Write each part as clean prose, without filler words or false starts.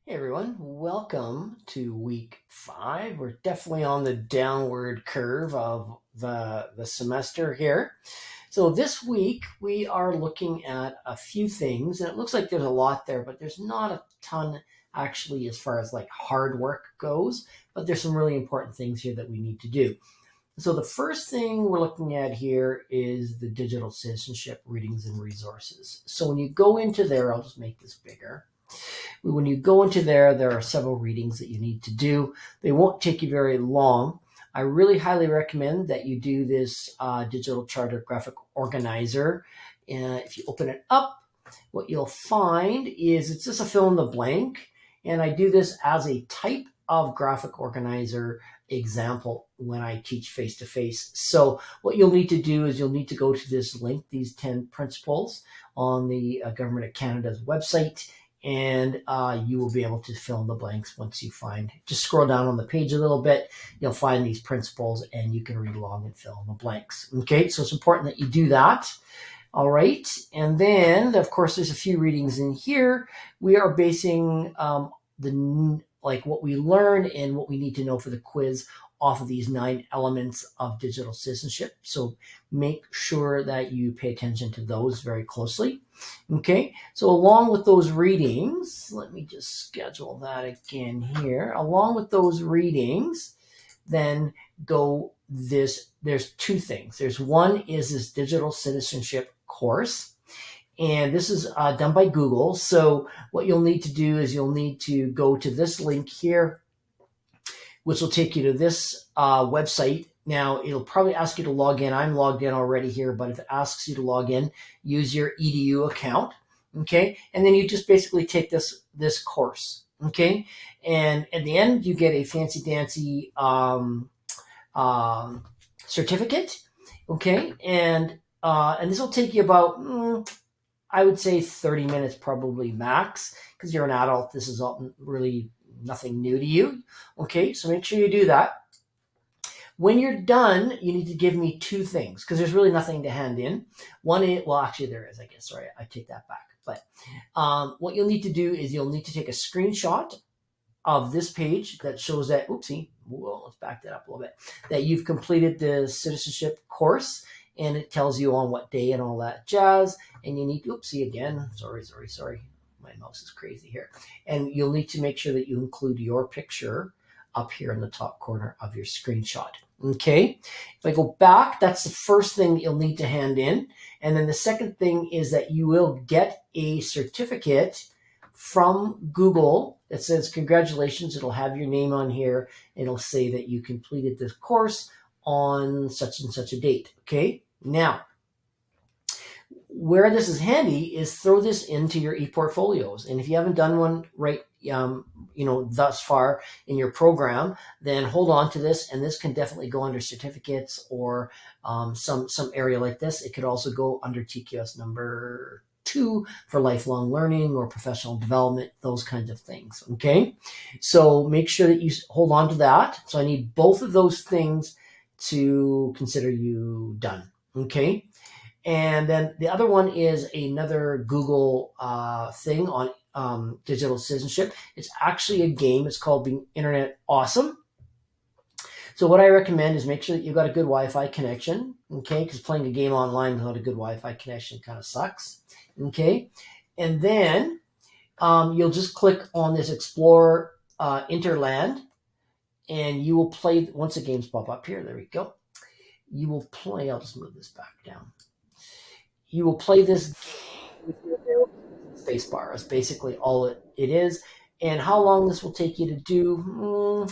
Hey everyone, welcome to week 5. We're definitely on the downward curve of the semester here. So this week we are looking at a few things, and it looks like there's a lot there, but there's not a ton actually as far as like hard work goes, but there's some really important things here that we need to do. So the first thing we're looking at here is the digital citizenship readings and resources. So when you go into there, I'll just make this bigger. When you go into there are several readings that you need to do. They won't take you very long. I really highly recommend that you do this digital charter graphic organizer. If you open it up, what you'll find is it's just a fill in the blank. And I do this as a type of graphic organizer example when I teach face-to-face. So what you'll need to do is you'll need to go to this link, these 10 principles on the Government of Canada's website, and you will be able to fill in the blanks once you find. Just scroll down on the page a little bit, you'll find these principles and you can read along and fill in the blanks. Okay, so it's important that you do that. All right, and then of course there's a few readings in here. We are basing what we learn and what we need to know for the quiz off of these 9 elements of digital citizenship. So make sure that you pay attention to those very closely. Okay, so along with those readings, let me just schedule that again here. Along with those readings, then there's 2 things. There's one is this digital citizenship course. And this is done by Google. So what you'll need to do is you'll need to go to this link here, which will take you to this website. Now, it'll probably ask you to log in. I'm logged in already here, but if it asks you to log in, use your EDU account, okay? And then you just basically take this course, okay? And at the end, you get a fancy-dancy certificate, okay? And this will take you about, I would say 30 minutes probably max, because you're an adult. This is all really nothing new to you. Okay, so make sure you do that. When you're done, you need to give me 2 things, because there's really nothing to hand in. One is, well, actually there is, I guess. Sorry, I take that back. But what you'll need to do is you'll need to take a screenshot of this page that shows that, let's back that up a little bit, that you've completed the citizenship course, and it tells you on what day and all that jazz. And you need, sorry. My mouse is crazy here. And you'll need to make sure that you include your picture up here in the top corner of your screenshot. Okay. If I go back, that's the first thing that you'll need to hand in. And then the second thing is that you will get a certificate from Google that says, congratulations. It'll have your name on here. It'll say that you completed this course on such and such a date. Okay. Now, where this is handy is throw this into your e-portfolios. And if you haven't done one right, thus far in your program, then hold on to this. And this can definitely go under certificates or some area like this. It could also go under TQS number 2 for lifelong learning or professional development, those kinds of things. Okay. So make sure that you hold on to that. So I need both of those things to consider you done. Okay. And then the other one is another Google thing on digital citizenship. It's actually a game. It's called Being Internet Awesome. So what I recommend is make sure that you've got a good Wi-Fi connection, okay? Because playing a game online without a good Wi-Fi connection kind of sucks, okay? And then you'll just click on this Explore Interland, and you will play, once the games pop up here, there we go. You will play, I'll just move this back down. You will play this with your spacebar. That's basically all it is. And how long this will take you to do,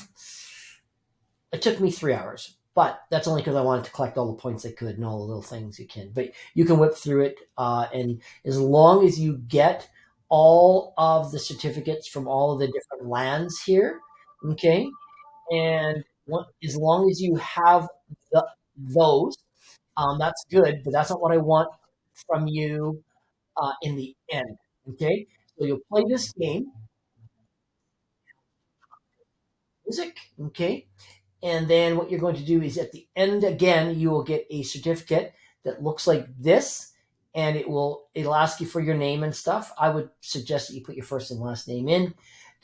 it took me 3 hours. But that's only because I wanted to collect all the points I could and all the little things you can. But you can whip through it. And as long as you get all of the certificates from all of the different lands here, okay, and as long as you have those, that's good. But that's not what I want from you in the end. Okay, so you'll play this game, music. Okay, and then what you're going to do is at the end again, you will get a certificate that looks like this, and it'll ask you for your name and stuff. I would suggest that you put your first and last name in,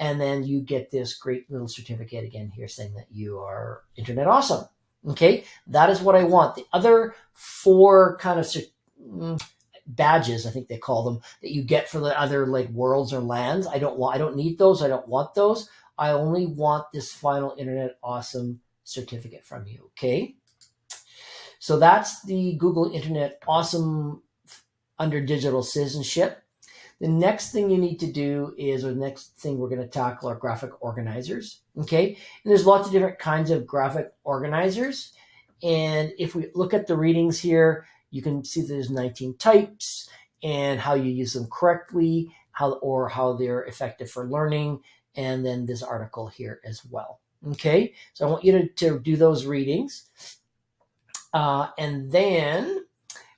And then you get this great little certificate again here saying that you are internet awesome. Okay, that is what I want. The other 4 kind of badges, I think they call them, that you get for the other like worlds or lands, I don't need those. I don't want those. I only want this final internet awesome certificate from you. Okay, so that's the Google Internet Awesome under digital citizenship. The next thing you need to do is, or the next thing we're going to tackle, are graphic organizers. Okay, and there's lots of different kinds of graphic organizers. And if we look at the readings here, you can see there's 19 types and how you use them correctly, how they're effective for learning, and then this article here as well. Okay, so I want you to do those readings. And then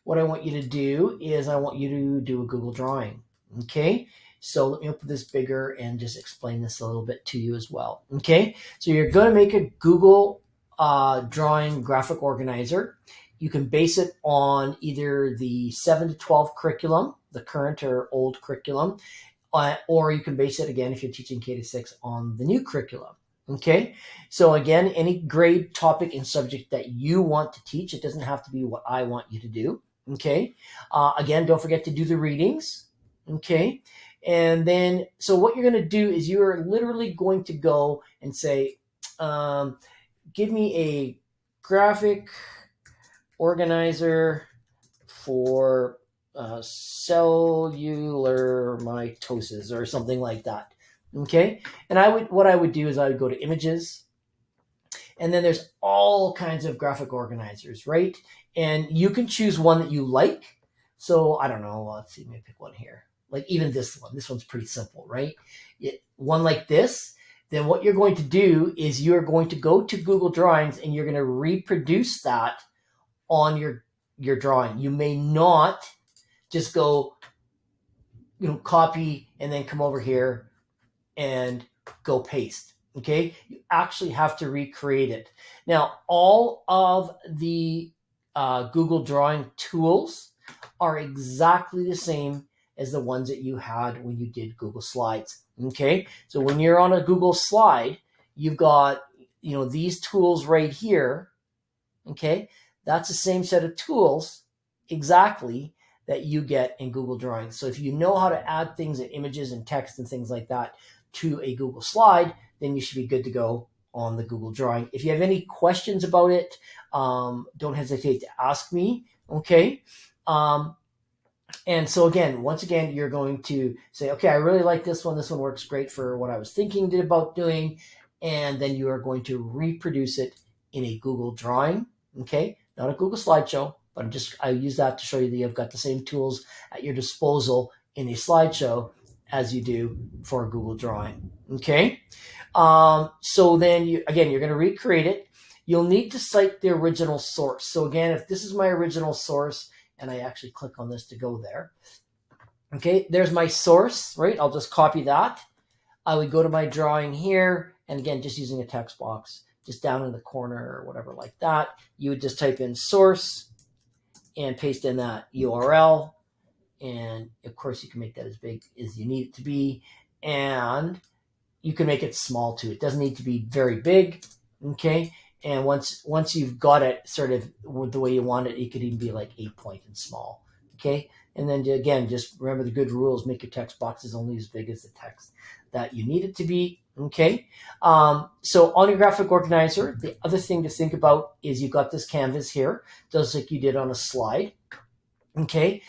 what I want you to do is I want you to do a Google drawing. Okay, so let me open this bigger and just explain this a little bit to you as well. Okay, so you're going to make a Google drawing graphic organizer. You can base it on either the 7 to 12 curriculum, the current or old curriculum, or you can base it, again, if you're teaching K to 6, on the new curriculum. Okay, so again, any grade, topic, and subject that you want to teach, it doesn't have to be what I want you to do. Okay, again, don't forget to do the readings. Okay, and then, so what you're going to do is you're literally going to go and say, give me a graphic organizer for cellular mitosis or something like that. Okay, and what I would do is I would go to images, and then there's all kinds of graphic organizers, right? And you can choose one that you like. So I don't know, let's see, let me pick one here. Like even this one's pretty simple, right? One like this, then what you're going to do is you're going to go to Google Drawings and you're going to reproduce that on your drawing. You may not just go, copy and then come over here and go paste. Okay, you actually have to recreate it. Now, all of the Google Drawing tools are exactly the same as the ones that you had when you did Google Slides. Okay, so when you're on a Google slide, you've got these tools right here. Okay, that's the same set of tools exactly that you get in Google Drawings. So if you know how to add things and images and text and things like that to a Google slide, then you should be good to go on the Google Drawing. If you have any questions about it, don't hesitate to ask me. Okay. And so once again, you're going to say, okay, I really like this one. This one works great for what I was thinking about doing. And then you are going to reproduce it in a Google Drawing. Okay. Not a Google slideshow, but I use that to show you that you've got the same tools at your disposal in a slideshow as you do for a Google Drawing. Okay. So then you're going to recreate it. You'll need to cite the original source. So again, if this is my original source, and I actually click on this to go there. Okay, there's my source, right? I'll just copy that. I would go to my drawing here, and again, just using a text box, just down in the corner or whatever like that. You would just type in source and paste in that URL. And of course, you can make that as big as you need it to be. And you can make it small too. It doesn't need to be very big, okay? And once you've got it sort of the way you want it, it could even be like 8 point and small, okay? And then again, just remember the good rules. Make your text boxes only as big as the text that you need it to be, okay? So on your graphic organizer, the other thing to think about is you've got this canvas here, just like you did on a slide, okay?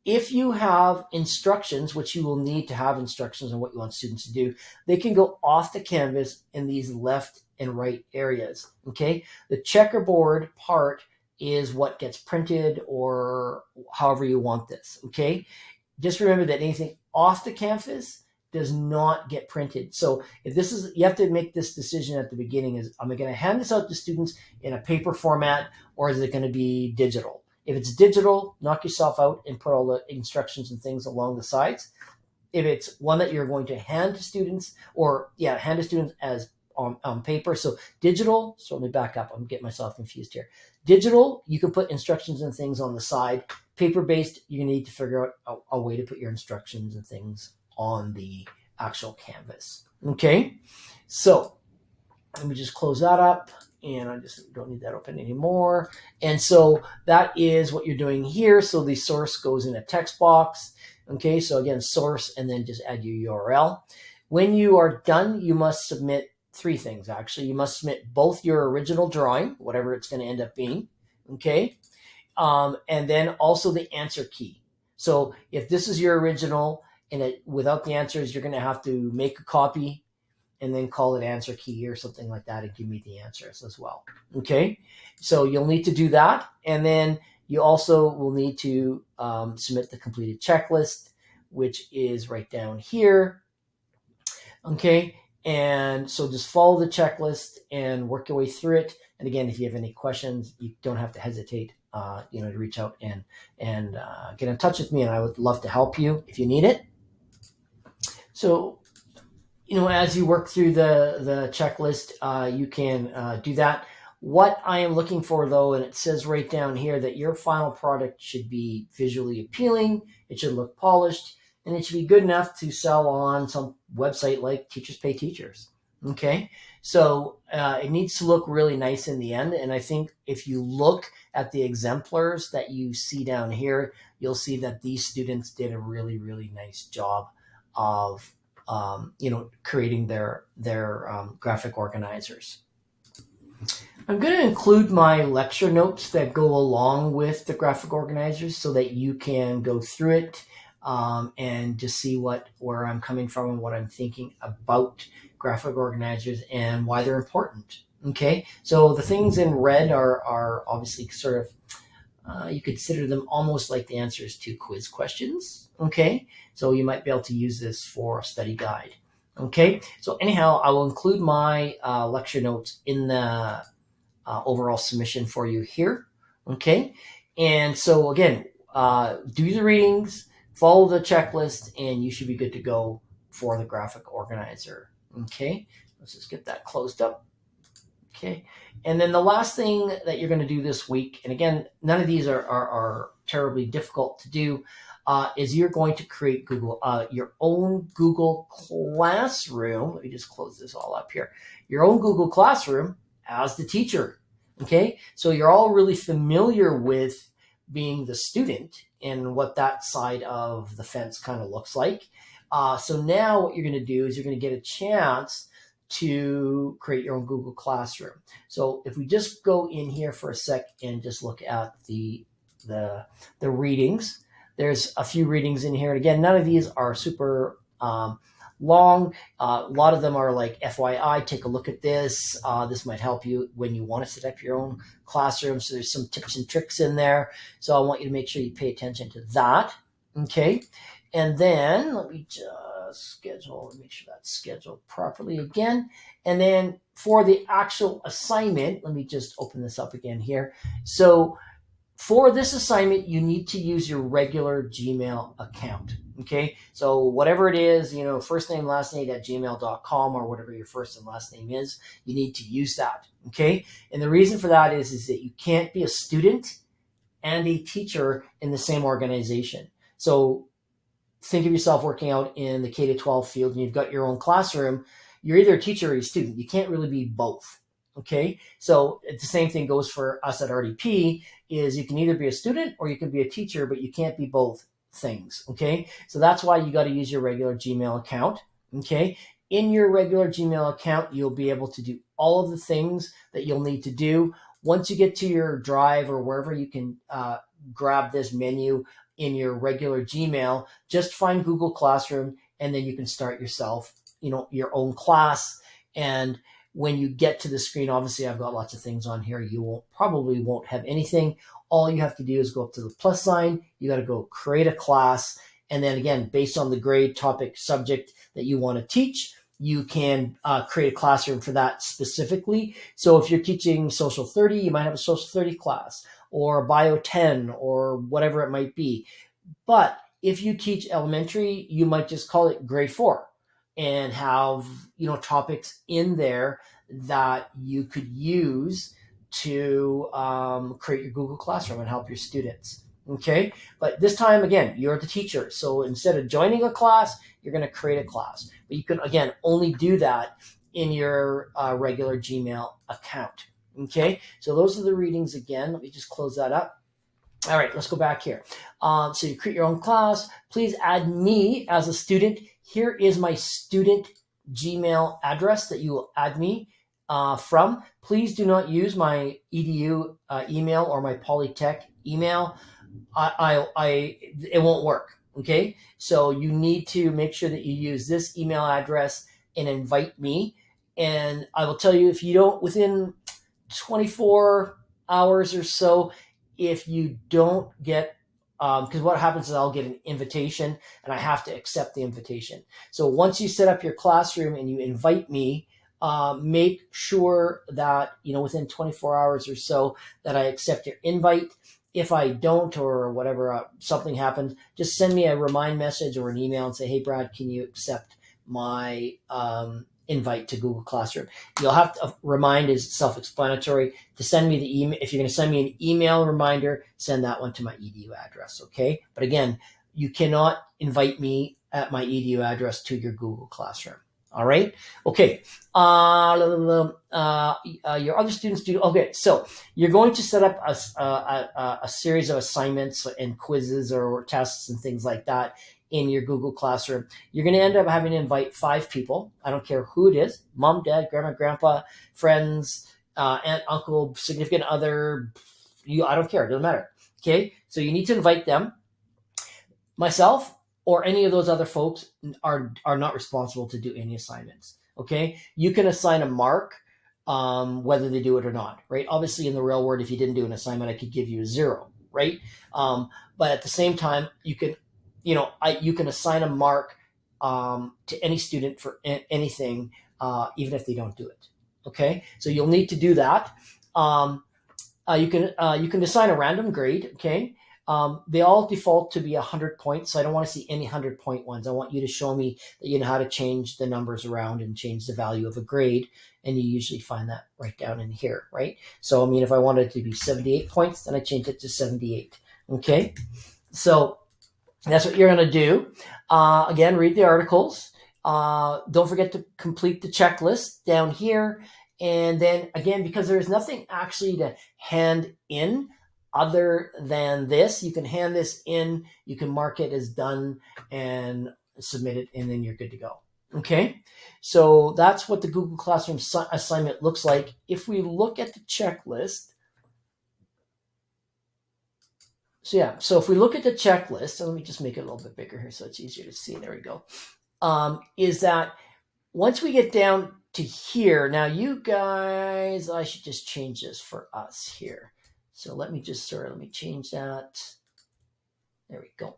If you have instructions, which you will need to have instructions on what you want students to do, they can go off the canvas in these left and right areas, okay? The checkerboard part is what gets printed or however you want this, okay? Just remember that anything off the canvas does not get printed. So if this is, you have to make this decision at the beginning is, am I going to hand this out to students in a paper format or is it going to be digital? If it's digital, knock yourself out and put all the instructions and things along the sides. If it's one that you're going to hand to students hand to students as on paper. So digital, so let me back up. I'm getting myself confused here. Digital, you can put instructions and things on the side. Paper-based, you need to figure out a way to put your instructions and things on the actual canvas. Okay, so let me just close that up, and I just don't need that open anymore. And so that is what you're doing here. So the source goes in a text box. Okay, so again, source, and then just add your URL. When you are done, you must submit three things, actually. You must submit both your original drawing, whatever it's going to end up being, okay, and then also the answer key. So if this is your original and without the answers, you're going to have to make a copy and then call it answer key or something like that and give me the answers as well. Okay, so you'll need to do that. And then you also will need to submit the completed checklist, which is right down here. Okay, and so just follow the checklist and work your way through it. And again, if you have any questions, you don't have to hesitate, to reach out and get in touch with me, and I would love to help you if you need it. So, as you work through the checklist, you can do that. What I am looking for, though, and it says right down here that your final product should be visually appealing, it should look polished, and it should be good enough to sell on some website like Teachers Pay Teachers. Okay, so it needs to look really nice in the end. And I think if you look at the exemplars that you see down here, you'll see that these students did a really, really nice job of creating their graphic organizers. I'm going to include my lecture notes that go along with the graphic organizers so that you can go through it and just see where I'm coming from and what I'm thinking about graphic organizers and why they're important. Okay, so the things in red are obviously sort of, you consider them almost like the answers to quiz questions. Okay, so you might be able to use this for a study guide. Okay, so anyhow, I will include my lecture notes in the overall submission for you here. Okay, and so again, do the readings, follow the checklist, and you should be good to go for the graphic organizer. Okay, let's just get that closed up. Okay, and then the last thing that you're going to do this week, and again, none of these are terribly difficult to do, is you're going to create your own Google Classroom. Let me just close this all up here. Your own Google Classroom as the teacher. Okay, so you're all really familiar with being the student and what that side of the fence kind of looks like. So now what you're going to do is you're going to get a chance to create your own Google Classroom. So if we just go in here for a sec and just look at the readings, there's a few readings in here. And again, none of these are super long. A lot of them are like FYI, take a look at this. This might help you when you want to set up your own classroom. So there's some tips and tricks in there. So I want you to make sure you pay attention to that. Okay. And then let me just schedule, make sure that's scheduled properly again. And then for the actual assignment, let me just open this up again here. So for this assignment, you need to use your regular Gmail account. Okay, so whatever it is, first name, last name at gmail.com or whatever your first and last name is, you need to use that. Okay, and the reason for that is that you can't be a student and a teacher in the same organization. So think of yourself working out in the K-12 field and you've got your own classroom. You're either a teacher or a student. You can't really be both. Okay, so the same thing goes for us at RDP, is you can either be a student or you can be a teacher, but you can't be both things. Okay, so that's why you got to use your regular Gmail account. Okay, in your regular Gmail account, you'll be able to do all of the things that you'll need to do. Once you get to your Drive or wherever you can grab this menu in your regular Gmail, just find Google Classroom and then you can start yourself, your own class. And when you get to the screen, obviously I've got lots of things on here. You probably won't have anything. All you have to do is go up to the plus sign. You got to go create a class. And then again, based on the grade, topic, subject that you want to teach, you can create a classroom for that specifically. So if you're teaching Social 30, you might have a Social 30 class or Bio 10 or whatever it might be. But if you teach elementary, you might just call it grade 4 and have, topics in there that you could use to create your Google Classroom and help your students. Okay, but this time again, you're the teacher. So instead of joining a class, you're going to create a class. But you can, again, only do that in your regular Gmail account. Okay, so those are the readings again. Let me just close that up. All right, let's go back here. So you create your own class. Please add me as a student. Here is my student Gmail address that you will add me from. Please do not use my EDU email or my Polytech email. It won't work. Okay, so you need to make sure that you use this email address and invite me. And I will tell you, if you don't, within 24 hours or so, if you don't get, because what happens is I'll get an invitation and I have to accept the invitation. So once you set up your classroom and you invite me, make sure that, within 24 hours or so that I accept your invite. If I don't, or whatever, something happens, just send me a remind message or an email and say, hey, Brad, can you accept my invite to Google Classroom? You'll have to, remind is self-explanatory, to send me the email. If you're going to send me an email reminder, send that one to my EDU address, okay? But again, you cannot invite me at my EDU address to your Google Classroom. All right. Okay. Your other students do. Okay. So you're going to set up a series of assignments and quizzes or tests and things like that in your Google Classroom. You're going to end up having to invite 5 people. I don't care who it is: mom, dad, grandma, grandpa, friends, aunt, uncle, significant other. I don't care. It doesn't matter. Okay. So you need to invite them. Myself or any of those other folks are not responsible to do any assignments. Okay, you can assign a mark whether they do it or not, right? Obviously, in the real world, if you didn't do an assignment, I could give you a 0, right? But at the same time, you can, you can assign a mark to any student for anything, even if they don't do it. Okay, so you'll need to do that. You can assign a random grade. Okay. They all default to be 100 points, so I don't want to see any 100-point ones. I want you to show me that you know how to change the numbers around and change the value of a grade, and you usually find that right down in here, right? So, if I wanted it to be 78 points, then I change it to 78, okay? So that's what you're going to do. Again, read the articles. Don't forget to complete the checklist down here. And then, again, because there is nothing actually to hand in, other than this, you can hand this in, you can mark it as done and submit it, and then you're good to go. Okay, so that's what the Google Classroom assignment looks like. If we look at the checklist, so if we look at the checklist, and let me just make it a little bit bigger here so it's easier to see. There we go. Is that once we get down to here, now you guys, I should just change this for us here. So let me change that. There we go.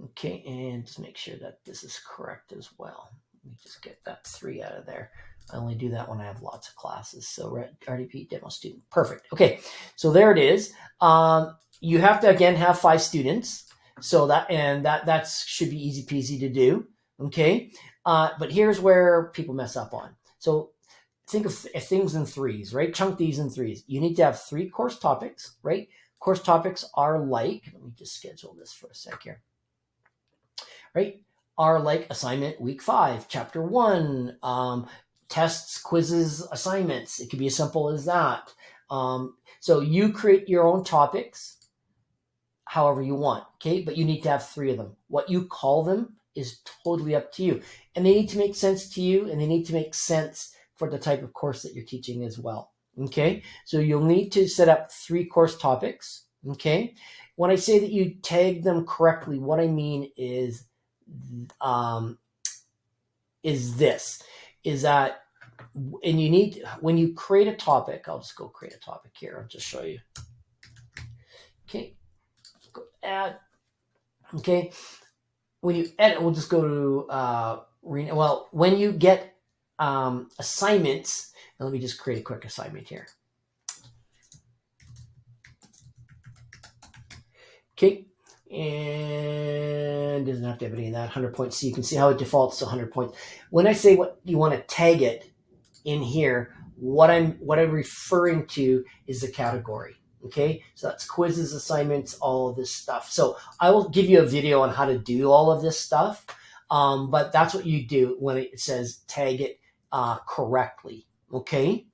Okay, and just make sure that this is correct as well. Let me just get that 3 out of there. I only do that when I have lots of classes. So RDP demo student, perfect. Okay, so there it is. You have to again have 5 students. So that should be easy peasy to do. Okay, but here's where people mess up on. So think of things in 3s, right? Chunk these in 3s. You need to have 3 course topics, right? Course topics are like, let me just schedule this for a sec here, right? Are like assignment week 5, chapter 1, tests, quizzes, assignments. It could be as simple as that. So you create your own topics however you want, okay? But you need to have 3 of them. What you call them is totally up to you. And they need to make sense to you, and they need to make sense for the type of course that you're teaching as well. Okay, so you'll need to set up 3 course topics. Okay, when I say that you tag them correctly, what I mean is that, and you need, when you create a topic, I'll just go create a topic here. I'll just show you. Okay, go add. Okay, when you edit, we'll just go to when you get assignments, and let me just create a quick assignment here. Okay, and doesn't have to have any of that 100 points. So you can see how it defaults to 100 points. When I say what you want to tag it in here, what I'm referring to is the category. Okay, so that's quizzes, assignments, all of this stuff. So I will give you a video on how to do all of this stuff. But that's what you do when it says tag it correctly. Okay.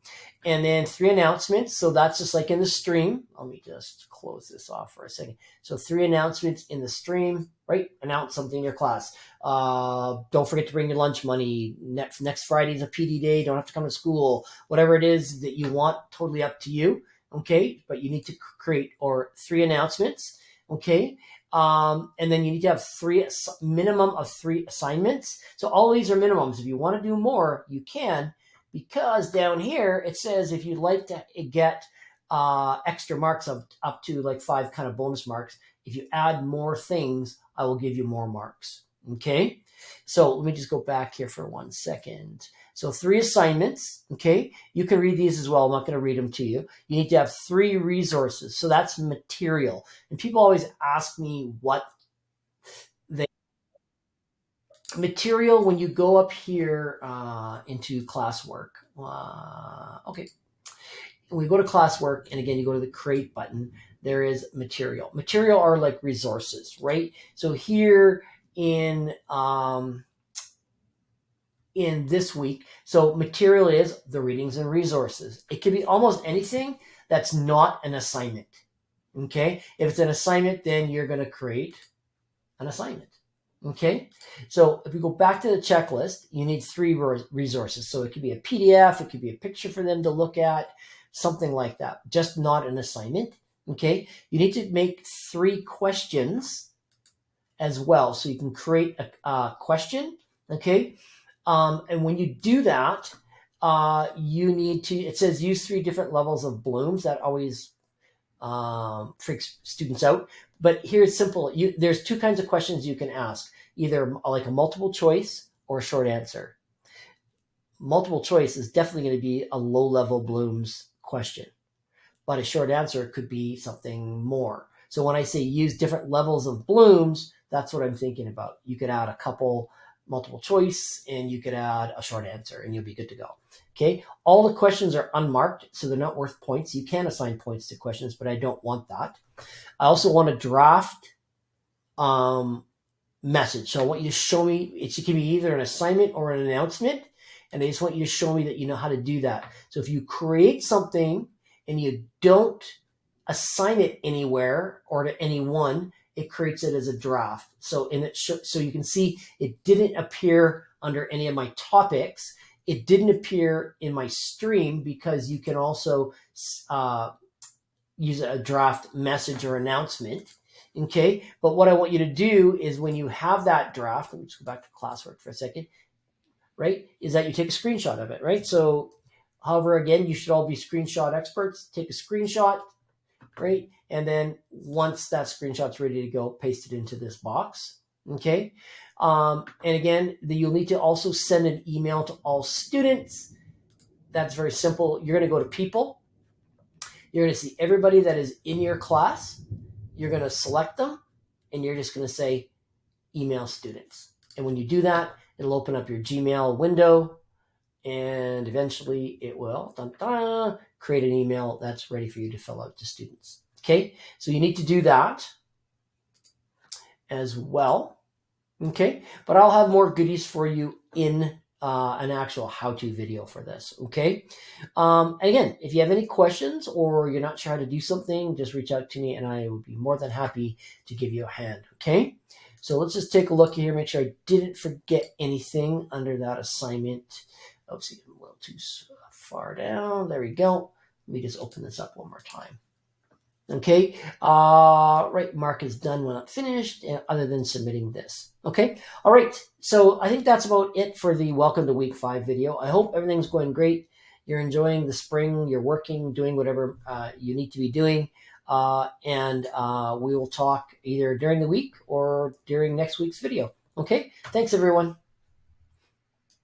And then 3 announcements. So that's just like in the stream. Let me just close this off for a second. So 3 announcements in the stream, right? Announce something in your class. Don't forget to bring your lunch money. Next Friday is a PD day. Don't have to come to school. Whatever it is that you want, totally up to you. Okay. But you need to create 3 announcements. Okay. And then you need to have minimum of 3 assignments. So all these are minimums. If you want to do more, you can, because down here it says if you'd like to get extra marks up to like 5 kind of bonus marks, if you add more things, I will give you more marks. Okay. So let me just go back here for 1 second. So 3 assignments, okay? You can read these as well. I'm not going to read them to you. You need to have 3 resources. So that's material. And people always ask me what the material when you go up here into classwork. Okay. When we go to classwork, and again, you go to the create button, there is material. Material are like resources, right? So here in this week. So material is the readings and resources. It can be almost anything that's not an assignment. Okay. If it's an assignment, then you're going to create an assignment. Okay. So if we go back to the checklist, you need 3 resources. So it could be a PDF, it could be a picture for them to look at, something like that, just not an assignment. Okay. You need to make 3 questions as well. So you can create a question. Okay. And when you do that, you need to, it says use 3 different levels of blooms. That always freaks students out. But here's simple. There's 2 kinds of questions you can ask, either like a multiple choice or a short answer. Multiple choice is definitely going to be a low level blooms question, but a short answer could be something more. So when I say use different levels of blooms, that's what I'm thinking about. You could add a couple multiple choice and you could add a short answer and you'll be good to go. Okay. All the questions are unmarked, so they're not worth points. You can assign points to questions, but I don't want that. I also want a draft message. So I want you to show me, it can be either an assignment or an announcement. And I just want you to show me that you know how to do that. So if you create something and you don't assign it anywhere or to anyone, it creates it as a draft. So so you can see it didn't appear under any of my topics. It didn't appear in my stream because you can also use a draft message or announcement. Okay. But what I want you to do is when you have that draft, let me just go back to classwork for a second, right? Is that you take a screenshot of it, right? So, however, again, you should all be screenshot experts. Take a screenshot, right? And then once that screenshot's ready to go, paste it into this box, okay? And again, you'll need to also send an email to all students. That's very simple. You're going to go to people. You're going to see everybody that is in your class. You're going to select them, and you're just going to say email students. And when you do that, it'll open up your Gmail window, and eventually it will create an email that's ready for you to fill out to students. Okay, so you need to do that as well. Okay, but I'll have more goodies for you in an actual how-to video for this. Okay, and again, if you have any questions or you're not sure how to do something, just reach out to me and I would be more than happy to give you a hand. Okay. So let's just take a look here, make sure I didn't forget anything under that assignment. Oops, I'm a little too far down. There we go. Let me just open this up one more time. Okay, right, mark is done when not finished, other than submitting this. Okay, all right, so I think that's about it for the Welcome to Week 5 video. I hope everything's going great. You're enjoying the spring, you're working, doing whatever you need to be doing. And we will talk either during the week or during next week's video. Okay, thanks everyone.